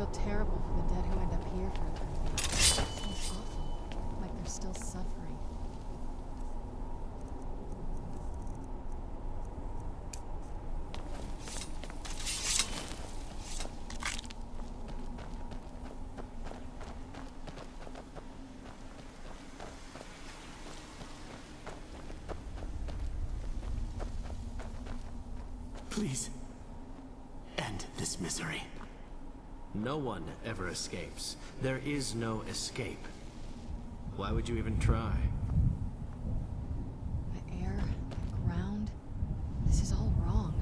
feel terrible for the dead who end up here for eternity. It seems awful, like they're still suffering. Please, end this misery. No one ever escapes. There is no escape. Why would you even try? The air, the ground, this is all wrong.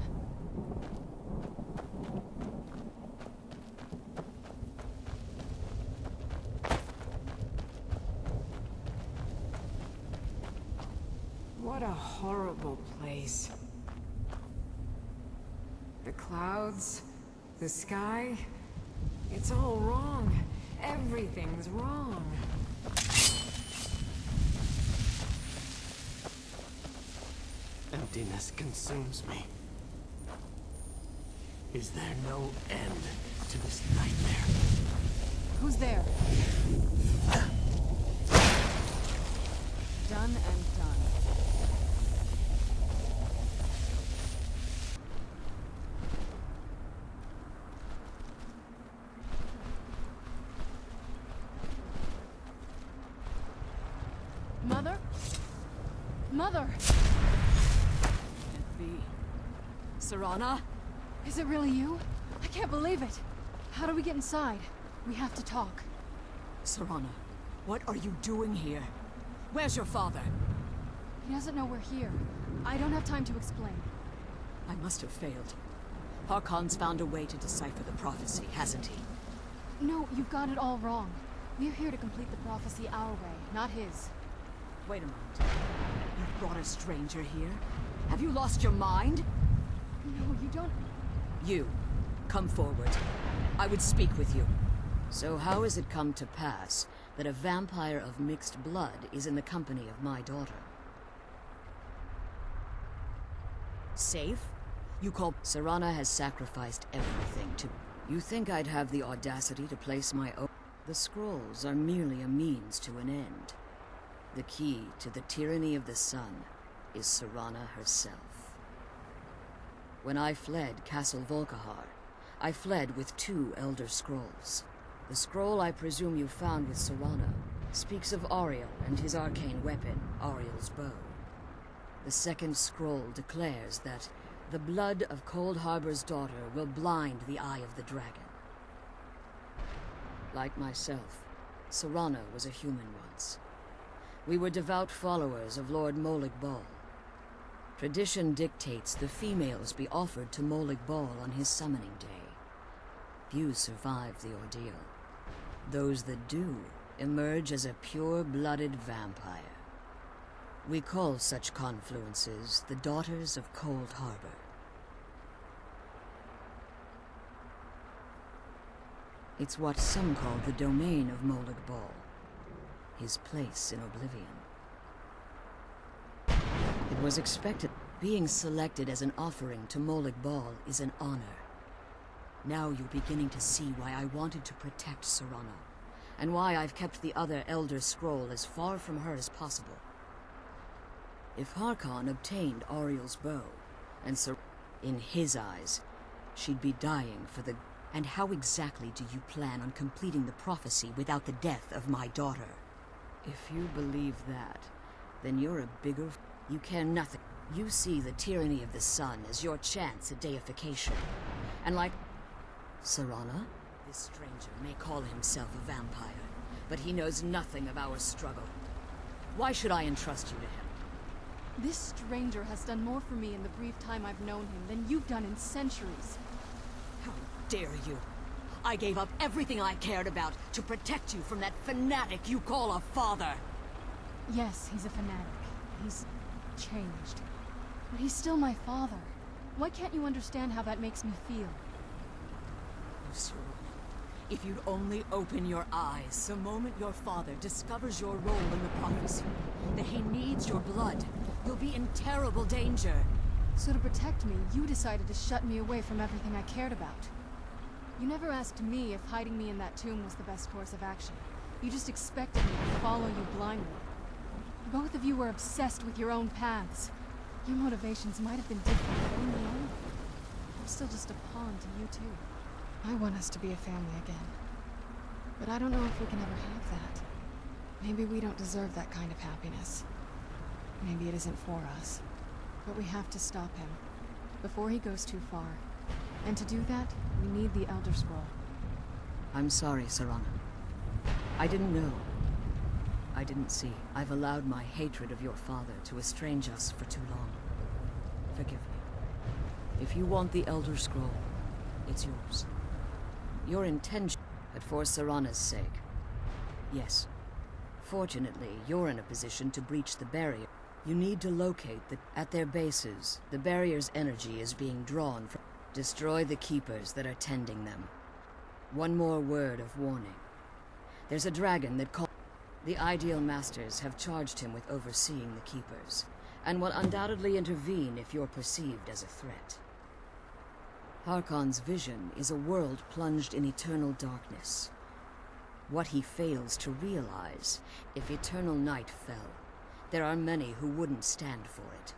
What a horrible place. The clouds, the sky, it's all wrong. Everything's wrong. Emptiness consumes me. Is there no end to this nightmare? Who's there? Done and done. Mother? Mother! Can't be. Serana? Is it really you? I can't believe it. How do we get inside? We have to talk. Serana, what are you doing here? Where's your father? He doesn't know we're here. I don't have time to explain. I must have failed. Harkon's found a way to decipher the prophecy, hasn't he? No, you've got it all wrong. We're here to complete the prophecy our way, not his. Wait a moment. You've brought a stranger here? Have you lost your mind? No, you don't... You, come forward. I would speak with you. So how has it come to pass that a vampire of mixed blood is in the company of my daughter? Safe? You call... Serana has sacrificed everything to... You think I'd have the audacity to place my own... The scrolls are merely a means to an end. The key to the tyranny of the sun is Serana herself. When I fled Castle Volkihar, I fled with 2 Elder Scrolls. The scroll I presume you found with Serana speaks of Auriel and his arcane weapon, Auriel's bow. The second scroll declares that the blood of Cold Harbor's daughter will blind the eye of the dragon. Like myself, Serana was a human once. We were devout followers of Lord Molig Bal. Tradition dictates the females be offered to Molig Bal on his summoning day. Few survive the ordeal. Those that do emerge as a pure-blooded vampire. We call such confluences the Daughters of Cold Harbor. It's what some call the domain of Molig Bal, his place in oblivion. It was expected. Being selected as an offering to Molig Bal is an honor. Now you're beginning to see why I wanted to protect Serana, and why I've kept the other Elder Scroll as far from her as possible. If Harkon obtained Auriel's bow, and in his eyes, she'd be dying for the... And how exactly do you plan on completing the prophecy without the death of my daughter? If you believe that, then you're a bigger... You care nothing. You see the tyranny of the sun as your chance at deification. And like... Serana? This stranger may call himself a vampire, but he knows nothing of our struggle. Why should I entrust you to him? This stranger has done more for me in the brief time I've known him than you've done in centuries. How dare you? I gave up everything I cared about to protect you from that fanatic you call a father. Yes, he's a fanatic. He's changed. But he's still my father. Why can't you understand how that makes me feel? Serana, if you'd only open your eyes the moment your father discovers your role in the prophecy, that he needs your blood, you'll be in terrible danger. So to protect me, you decided to shut me away from everything I cared about. You never asked me if hiding me in that tomb was the best course of action. You just expected me to follow you blindly. Both of you were obsessed with your own paths. Your motivations might have been different, but in the end, I'm still just a pawn to you two. I want us to be a family again. But I don't know if we can ever have that. Maybe we don't deserve that kind of happiness. Maybe it isn't for us. But we have to stop him, before he goes too far. And to do that, we need the Elder Scroll. I'm sorry, Serana. I didn't know. I didn't see. I've allowed my hatred of your father to estrange us for too long. Forgive me. If you want the Elder Scroll, it's yours. Your intention, but for Serana's sake. Yes. Fortunately, you're in a position to breach the barrier. You need to locate at their bases, the barrier's energy is being drawn from... Destroy the Keepers that are tending them. One more word of warning. There's a dragon that called... The Ideal Masters have charged him with overseeing the Keepers, and will undoubtedly intervene if you're perceived as a threat. Harkon's vision is a world plunged in eternal darkness. What he fails to realize, if eternal night fell, there are many who wouldn't stand for it.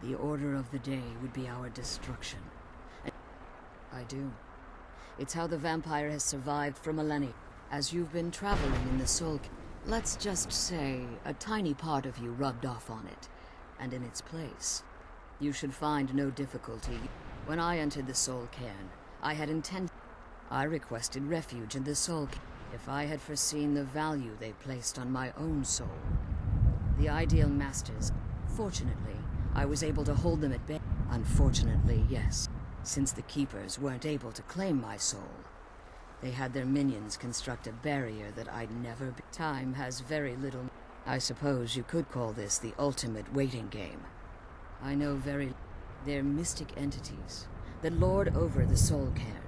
The order of the day would be our destruction. I do. It's how the vampire has survived for millennia. As you've been traveling in the Soul... Let's just say a tiny part of you rubbed off on it, and in its place. You should find no difficulty. When I entered the Soul Cairn, I had intended... I requested refuge in the Soul Cairn. If I had foreseen the value they placed on my own soul. The Ideal Masters... Fortunately, I was able to hold them at bay. Unfortunately, yes. Since the Keepers weren't able to claim my soul, they had their minions construct a barrier that I'd never be. Time has very little... I suppose you could call this the ultimate waiting game. I know very... They're mystic entities that lord over the Soul Cairn,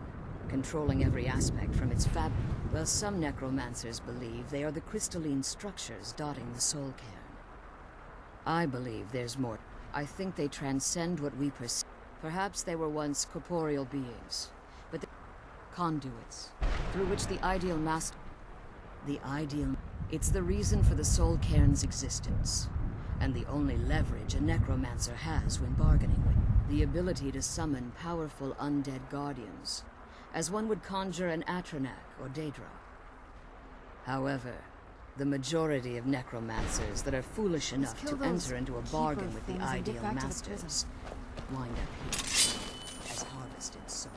controlling every aspect from its fabric. Well, some necromancers believe they are the crystalline structures dotting the Soul Cairn. I believe there's more. I think they transcend what we perceive. Perhaps they were once corporeal beings, but conduits, through which the Ideal Master... The Ideal... It's the reason for the Soul Cairn's existence, and the only leverage a necromancer has when bargaining with. The ability to summon powerful undead guardians, as one would conjure an Atronak or Daedra. However, the majority of necromancers that are foolish enough to enter into a bargain with the Ideal Masters wind up here as harvested souls.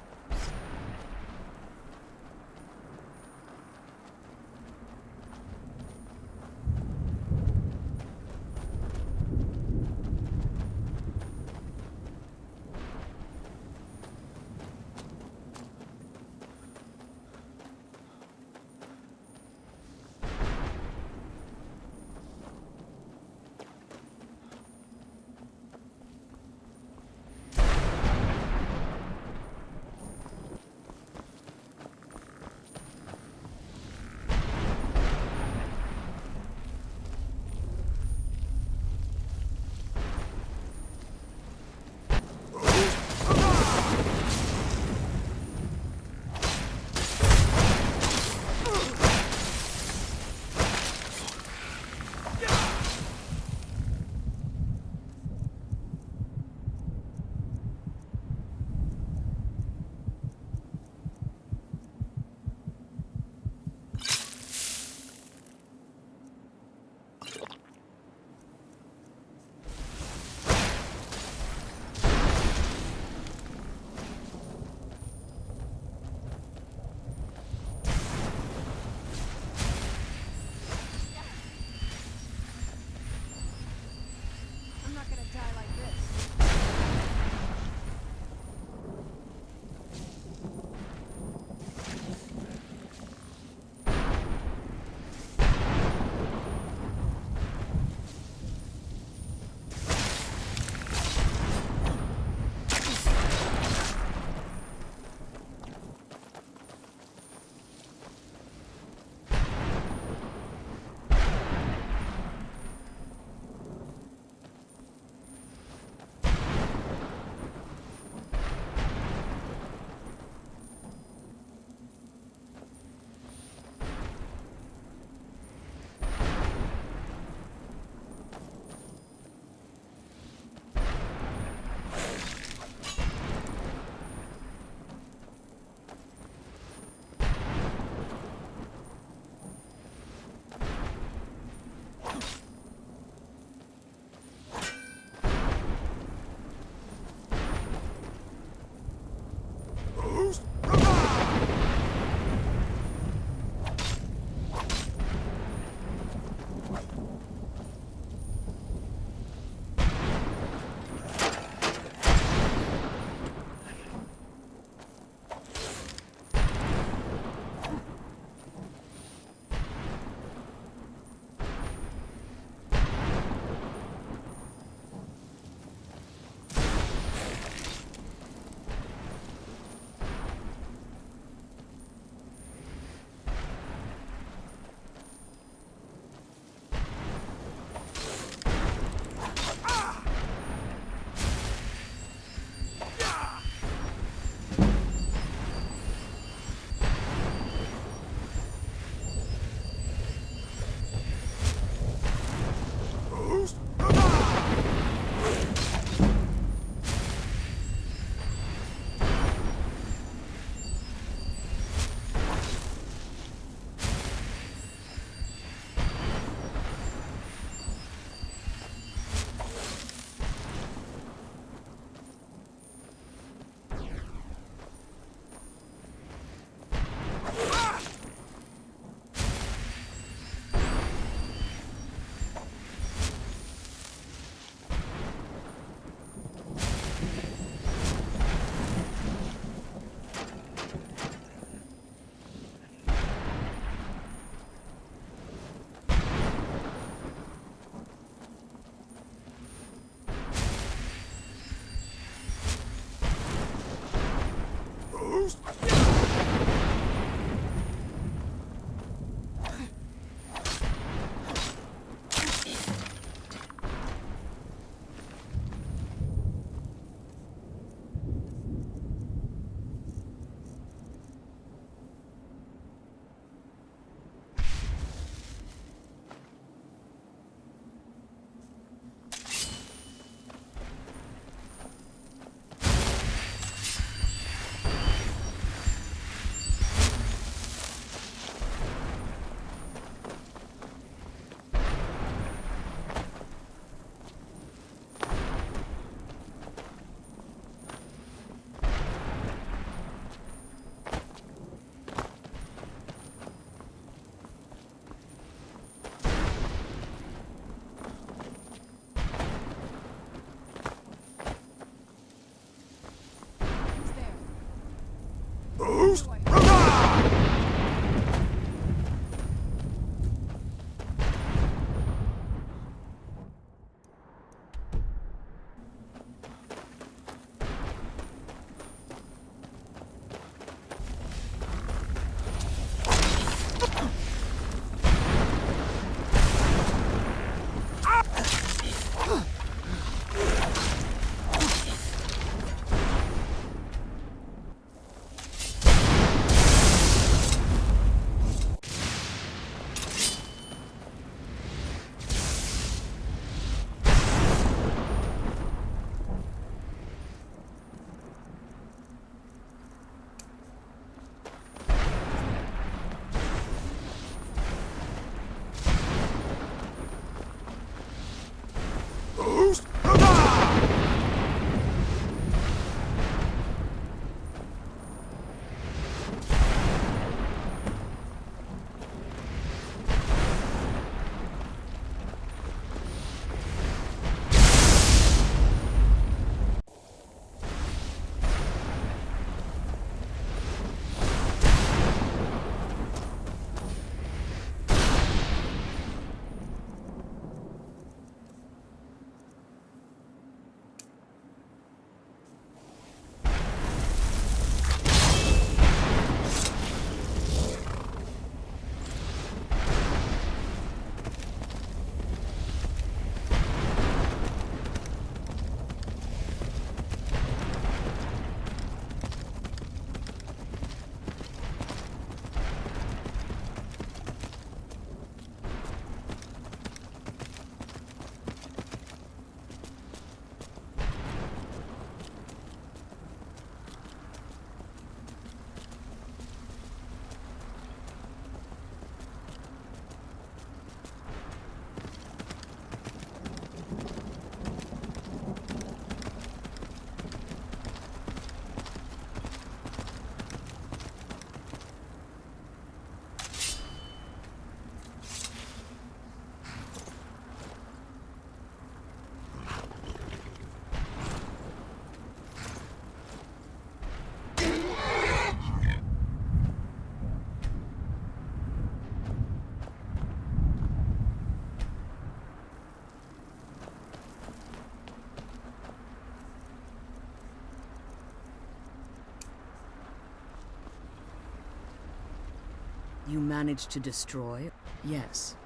You managed to destroy? Yes.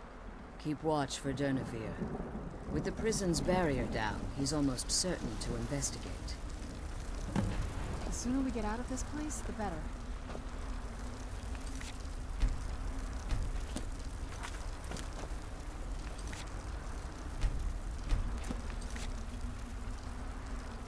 Keep watch for Durnevere. With the prison's barrier down, he's almost certain to investigate. The sooner we get out of this place, the better.